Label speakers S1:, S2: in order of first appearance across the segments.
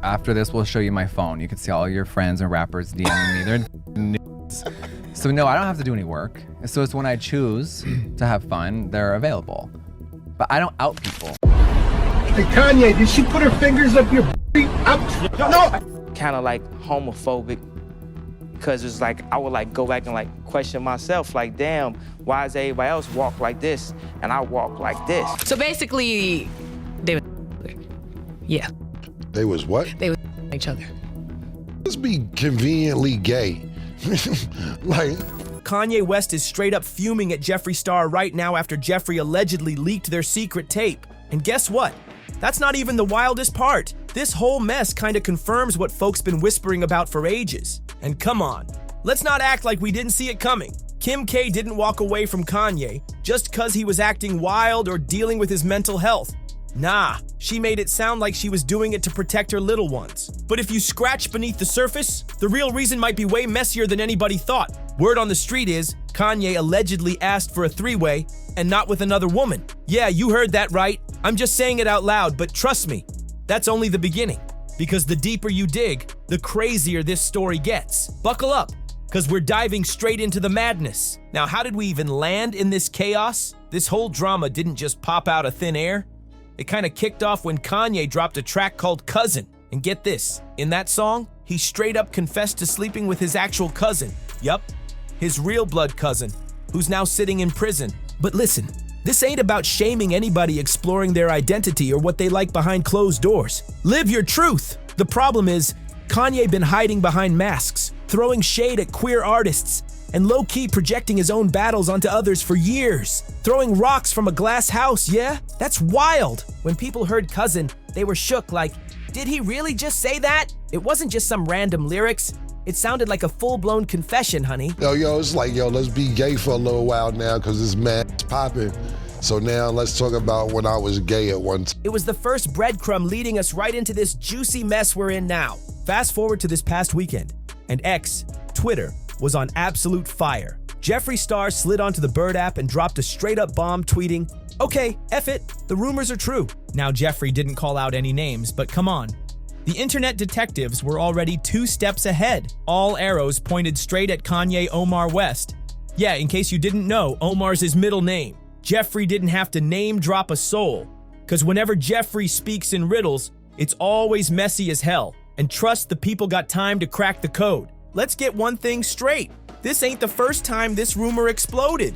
S1: After this, we'll show you my phone. You can see all your friends and rappers DMing me. They're nudes. So no, I don't have to do any work. So it's when I choose to have fun, they're available. But I don't out people.
S2: Hey Kanye, did she put her fingers up your No!
S3: Kind of like homophobic, because it's like I would like go back and like question myself, like, damn, why does everybody else walk like this and I walk like this?
S4: So basically, they was yeah.
S5: They was what?
S4: They was each other.
S5: Let's be conveniently gay. Like,
S6: Kanye West is straight up fuming at Jeffree Star right now after Jeffree allegedly leaked their secret tape. And guess what? That's not even the wildest part. This whole mess kind of confirms what folks been whispering about for ages. And come on, let's not act like we didn't see it coming. Kim K didn't walk away from Kanye just cause he was acting wild or dealing with his mental health. Nah, she made it sound like she was doing it to protect her little ones. But if you scratch beneath the surface, the real reason might be way messier than anybody thought. Word on the street is, Kanye allegedly asked for a three-way and not with another woman. Yeah, you heard that right. I'm just saying it out loud, but trust me, that's only the beginning. Because the deeper you dig, the crazier this story gets. Buckle up, because we're diving straight into the madness. Now, how did we even land in this chaos? This whole drama didn't just pop out of thin air. It kind of kicked off when Kanye dropped a track called Cousin. And get this, in that song, he straight up confessed to sleeping with his actual cousin. Yup, his real blood cousin, who's now sitting in prison. But listen, this ain't about shaming anybody exploring their identity or what they like behind closed doors. Live your truth. The problem is, Kanye been hiding behind masks, throwing shade at queer artists, and low-key projecting his own battles onto others for years. Throwing rocks from a glass house, yeah? That's wild. When people heard Cousin, they were shook like, did he really just say that? It wasn't just some random lyrics. It sounded like a full-blown confession, honey.
S5: Yo, it's like, let's be gay for a little while now because this man's popping. So now let's talk about when I was gay at one time.
S6: It was the first breadcrumb leading us right into this juicy mess we're in now. Fast forward to this past weekend, and X, Twitter, was on absolute fire. Jeffree Star slid onto the Bird app and dropped a straight-up bomb tweeting, okay, F it, the rumors are true. Now, Jeffree didn't call out any names, but come on. The internet detectives were already 2 steps ahead. All arrows pointed straight at Kanye Omar West. Yeah, in case you didn't know, Omar's his middle name. Jeffree didn't have to name drop a soul, because whenever Jeffree speaks in riddles, it's always messy as hell. And trust the people got time to crack the code. Let's get one thing straight. This ain't the first time this rumor exploded.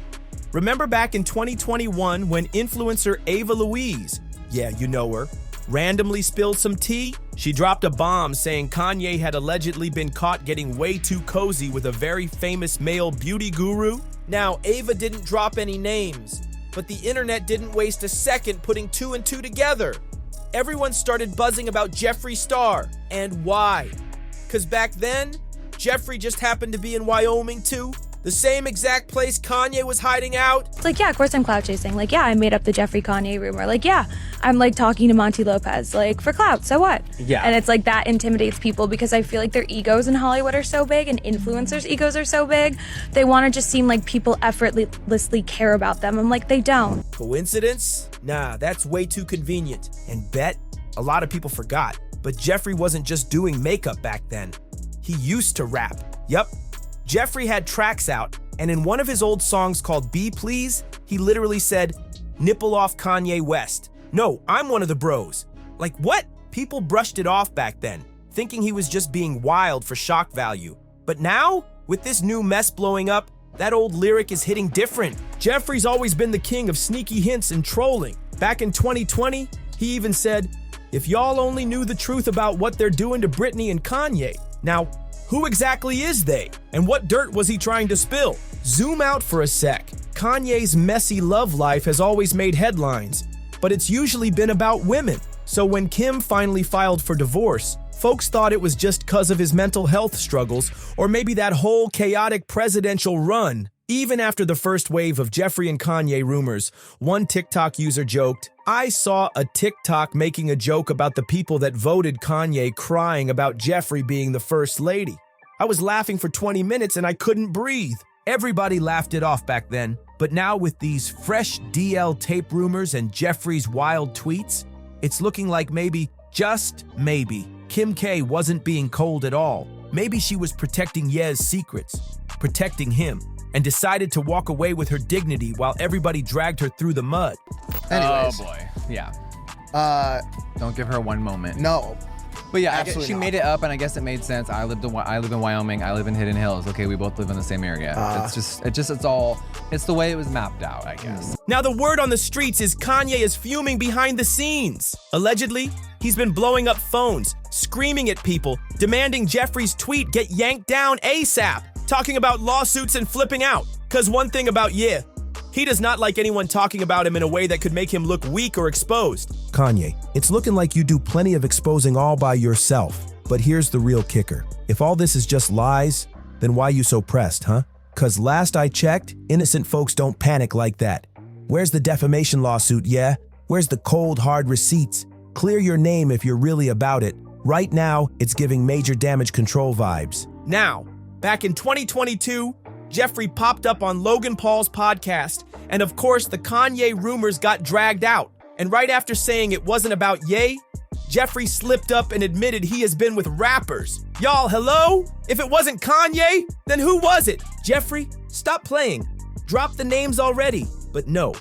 S6: Remember back in 2021 when influencer Ava Louise, yeah, you know her, randomly spilled some tea? She dropped a bomb saying Kanye had allegedly been caught getting way too cozy with a very famous male beauty guru. Now, Ava didn't drop any names, but the internet didn't waste a second putting 2 and 2 together. Everyone started buzzing about Jeffree Star. And why? Because back then, Jeffree just happened to be in Wyoming too, the same exact place Kanye was hiding out.
S7: It's like, yeah, of course I'm clout chasing. Like, yeah, I made up the Jeffree Kanye rumor. Like, yeah, I'm like talking to Monty Lopez, like for clout, so what?
S6: Yeah.
S7: And it's like that intimidates people because I feel like their egos in Hollywood are so big and influencers' egos are so big. They want to just seem like people effortlessly care about them. I'm like, they don't.
S6: Coincidence? Nah, that's way too convenient. And bet a lot of people forgot. But Jeffree wasn't just doing makeup back then. He used to rap. Yup. Jeffree had tracks out, and in one of his old songs called Be Please, he literally said, nipple off Kanye West. No, I'm one of the bros. Like what? People brushed it off back then, thinking he was just being wild for shock value. But now, with this new mess blowing up, that old lyric is hitting different. Jeffree's always been the king of sneaky hints and trolling. Back in 2020, he even said, if y'all only knew the truth about what they're doing to Britney and Kanye. Now, who exactly is they? And what dirt was he trying to spill? Zoom out for a sec. Kanye's messy love life has always made headlines, but it's usually been about women. So when Kim finally filed for divorce, folks thought it was just 'cause of his mental health struggles, or maybe that whole chaotic presidential run. Even after the first wave of Jeffree and Kanye rumors, one TikTok user joked, I saw a TikTok making a joke about the people that voted Kanye crying about Jeffree being the first lady. I was laughing for 20 minutes and I couldn't breathe. Everybody laughed it off back then, but now with these fresh DL tape rumors and Jeffree's wild tweets, it's looking like maybe, just maybe, Kim K wasn't being cold at all. Maybe she was protecting Ye's secrets, protecting him, and decided to walk away with her dignity while everybody dragged her through the mud.
S8: Anyways.
S1: Oh boy. Yeah.
S8: Don't
S1: give her one moment.
S8: No.
S1: But yeah,
S8: Absolutely
S1: she
S8: not.
S1: made it up, and I guess it made sense. I live in Wyoming. I live in Hidden Hills. Okay, we both live in the same area. It's the way it was mapped out, I guess.
S6: Now the word on the streets is Kanye is fuming behind the scenes. Allegedly, he's been blowing up phones, screaming at people, demanding Jeffree's tweet get yanked down ASAP, talking about lawsuits and flipping out. Cause one thing about Ye, he does not like anyone talking about him in a way that could make him look weak or exposed. Kanye, it's looking like you do plenty of exposing all by yourself. But here's the real kicker. If all this is just lies, then why you so pressed, huh? Cause last I checked, innocent folks don't panic like that. Where's the defamation lawsuit, yeah? Where's the cold, hard receipts? Clear your name if you're really about it. Right now, it's giving major damage control vibes. Now, back in 2022, Jeffree popped up on Logan Paul's podcast, and of course, the Kanye rumors got dragged out. And right after saying it wasn't about Ye, Jeffree slipped up and admitted he has been with rappers. Y'all, hello? If it wasn't Kanye, then who was it? Jeffree, stop playing. Drop the names already. But no,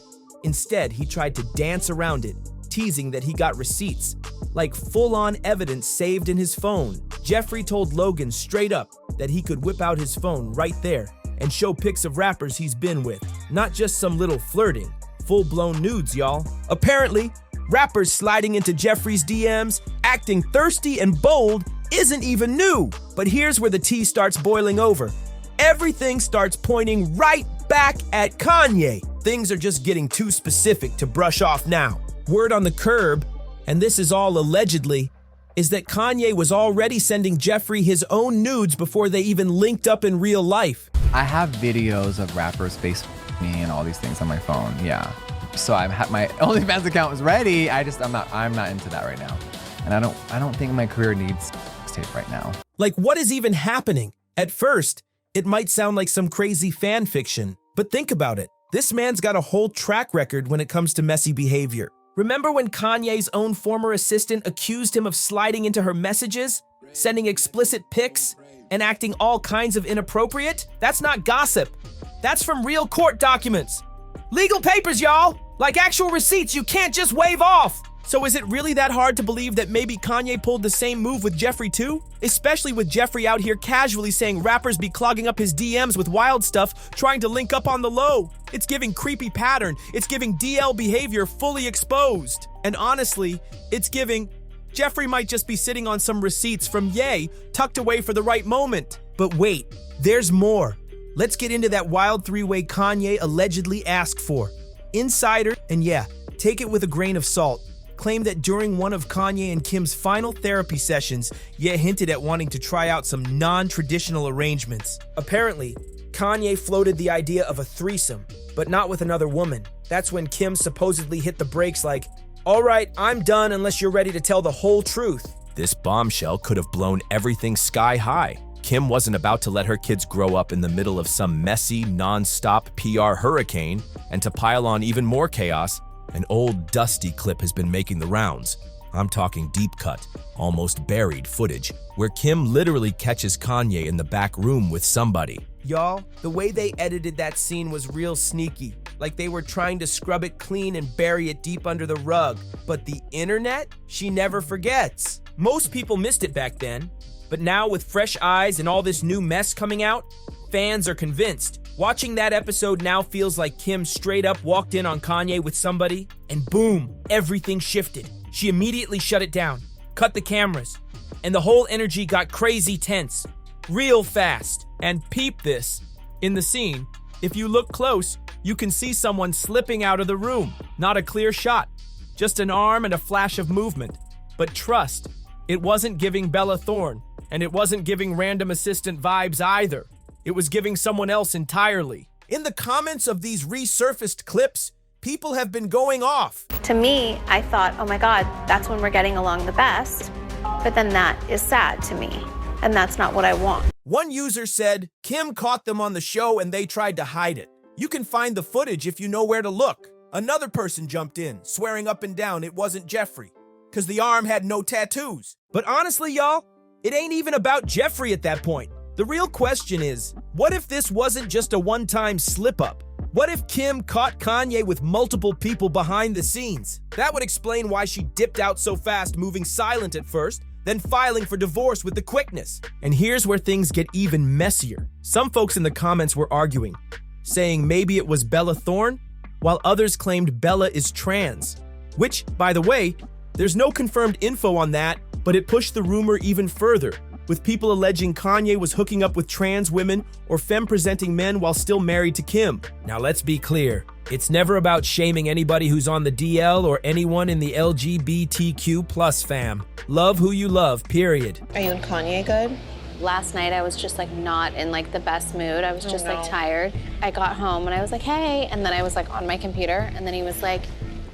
S6: instead, he tried to dance around it, teasing that he got receipts, like full-on evidence saved in his phone. Jeffree told Logan straight up that he could whip out his phone right there and show pics of rappers he's been with, not just some little flirting, full-blown nudes, y'all. Apparently, rappers sliding into Jeffree's DMs, acting thirsty and bold isn't even new. But here's where the tea starts boiling over. Everything starts pointing right back at Kanye. Things are just getting too specific to brush off now. Word on the curb, and this is all allegedly, is that Kanye was already sending Jeffree his own nudes before they even linked up in real life.
S1: I have videos of rappers face me and all these things on my phone. Yeah. So my OnlyFans account was ready. I'm not into that right now. And I don't think my career needs tape right now.
S6: Like, what is even happening? At first, it might sound like some crazy fan fiction, but think about it. This man's got a whole track record when it comes to messy behavior. Remember when Kanye's own former assistant accused him of sliding into her messages, sending explicit pics, and acting all kinds of inappropriate? That's not gossip. That's from real court documents. Legal papers, y'all! Like actual receipts you can't just wave off! So is it really that hard to believe that maybe Kanye pulled the same move with Jeffree too? Especially with Jeffree out here casually saying rappers be clogging up his DMs with wild stuff, trying to link up on the low. It's giving creepy pattern. It's giving DL behavior fully exposed. And honestly, it's giving Jeffree might just be sitting on some receipts from Ye tucked away for the right moment. But wait, there's more. Let's get into that wild three-way Kanye allegedly asked for. Insider, and yeah, take it with a grain of salt, claimed that during one of Kanye and Kim's final therapy sessions, Ye hinted at wanting to try out some non-traditional arrangements. Apparently, Kanye floated the idea of a threesome, but not with another woman. That's when Kim supposedly hit the brakes like, "All right, I'm done unless you're ready to tell the whole truth." This bombshell could have blown everything sky high. Kim wasn't about to let her kids grow up in the middle of some messy, non-stop PR hurricane, and to pile on even more chaos, an old dusty clip has been making the rounds. I'm talking deep cut, almost buried footage, where Kim literally catches Kanye in the back room with somebody. Y'all, the way they edited that scene was real sneaky, like they were trying to scrub it clean and bury it deep under the rug. But the internet, she never forgets. Most people missed it back then, but now with fresh eyes and all this new mess coming out, fans are convinced. Watching that episode now feels like Kim straight up walked in on Kanye with somebody, and boom, everything shifted. She immediately shut it down, cut the cameras, and the whole energy got crazy tense, real fast. And peep this, in the scene, if you look close, you can see someone slipping out of the room. Not a clear shot, just an arm and a flash of movement. But trust, it wasn't giving Bella Thorne, and it wasn't giving random assistant vibes either. It was giving someone else entirely. In the comments of these resurfaced clips, people have been going off.
S9: To me, I thought, oh my God, that's when we're getting along the best. But then that is sad to me, and that's not what I want.
S6: One user said, Kim caught them on the show and they tried to hide it. You can find the footage if you know where to look. Another person jumped in, swearing up and down it wasn't Jeffree. because the arm had no tattoos. But honestly, y'all, it ain't even about Jeffree at that point. The real question is, what if this wasn't just a one-time slip-up? What if Kim caught Kanye with multiple people behind the scenes? That would explain why she dipped out so fast, moving silent at first, then filing for divorce with the quickness. And here's where things get even messier. Some folks in the comments were arguing, saying maybe it was Bella Thorne, while others claimed Bella is trans. Which, by the way, there's no confirmed info on that, but it pushed the rumor even further, with people alleging Kanye was hooking up with trans women or femme-presenting men while still married to Kim. Now let's be clear, it's never about shaming anybody who's on the DL or anyone in the LGBTQ plus fam. Love who you love, period.
S9: Are you and Kanye good? Last night I was just like not in like the best mood. I was just like tired. I got home and I was like, hey, and then I was like on my computer and then he was like,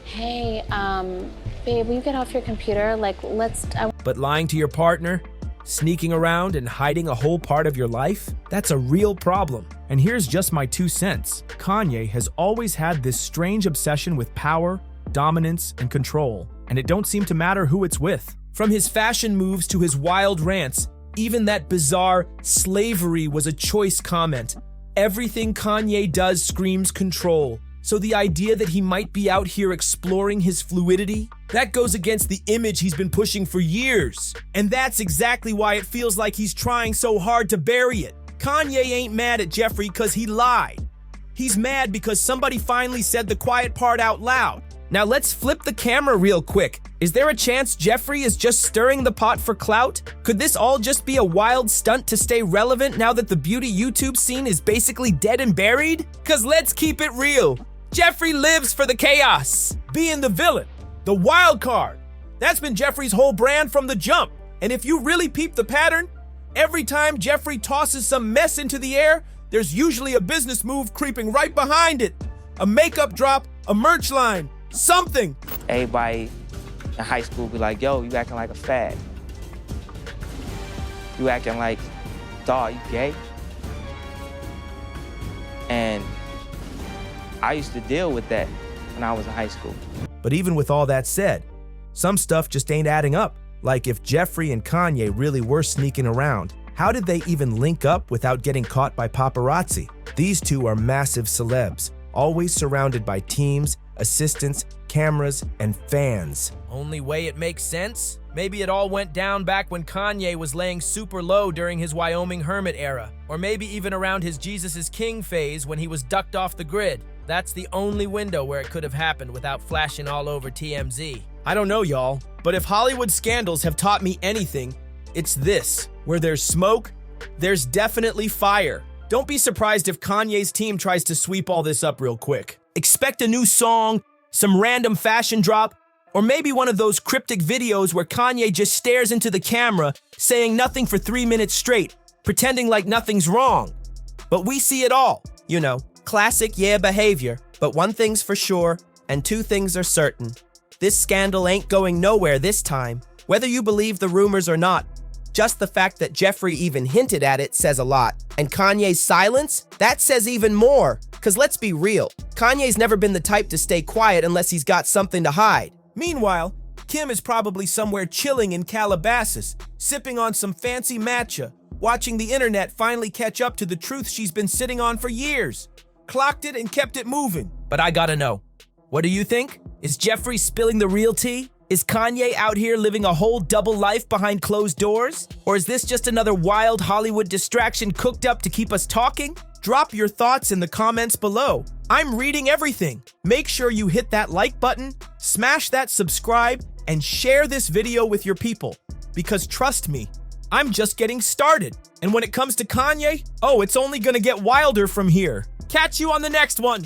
S9: hey, babe, will you get off your computer? Like,
S6: But lying to your partner, sneaking around and hiding a whole part of your life? That's a real problem. And here's just my 2 cents. Kanye has always had this strange obsession with power, dominance, and control, and it don't seem to matter who it's with. From his fashion moves to his wild rants, even that bizarre slavery was a choice comment. Everything Kanye does screams control. So the idea that he might be out here exploring his fluidity, that goes against the image he's been pushing for years. And that's exactly why it feels like he's trying so hard to bury it. Kanye ain't mad at Jeffree because he lied. He's mad because somebody finally said the quiet part out loud. Now let's flip the camera real quick. Is there a chance Jeffree is just stirring the pot for clout? Could this all just be a wild stunt to stay relevant now that the beauty YouTube scene is basically dead and buried? Cause let's keep it real. Jeffree lives for the chaos, being the villain, the wild card. That's been Jeffree's whole brand from the jump. And if you really peep the pattern, every time Jeffree tosses some mess into the air, there's usually a business move creeping right behind it. A makeup drop, a merch line, something.
S3: Everybody in high school be like, yo, you acting like a fag. You acting like, dawg, you gay? And I used to deal with that when I was in high school.
S6: But even with all that said, some stuff just ain't adding up. Like if Jeffree and Kanye really were sneaking around, how did they even link up without getting caught by paparazzi? These two are massive celebs, always surrounded by teams, assistants, cameras, and fans. Only way it makes sense? Maybe it all went down back when Kanye was laying super low during his Wyoming hermit era. Or maybe even around his Jesus is King phase when he was ducked off the grid. That's the only window where it could have happened without flashing all over TMZ. I don't know, y'all, but if Hollywood scandals have taught me anything, it's this. Where there's smoke, there's definitely fire. Don't be surprised if Kanye's team tries to sweep all this up real quick. Expect a new song, some random fashion drop, or maybe one of those cryptic videos where Kanye just stares into the camera, saying nothing for 3 minutes straight, pretending like nothing's wrong. But we see it all, you know. Classic behavior, but one thing's for sure, and two things are certain. This scandal ain't going nowhere this time. Whether you believe the rumors or not, just the fact that Jeffree even hinted at it says a lot. And Kanye's silence? That says even more. Cause let's be real, Kanye's never been the type to stay quiet unless he's got something to hide. Meanwhile, Kim is probably somewhere chilling in Calabasas, sipping on some fancy matcha, watching the internet finally catch up to the truth she's been sitting on for years. Clocked it and kept it moving. But I gotta know, what do you think? Is Jeffree spilling the real tea? Is Kanye out here living a whole double life behind closed doors? Or is this just another wild Hollywood distraction cooked up to keep us talking? Drop your thoughts in the comments below. I'm reading everything. Make sure you hit that like button, smash that subscribe, and share this video with your people. Because trust me, I'm just getting started. And when it comes to Kanye, oh, it's only gonna get wilder from here. Catch you on the next one.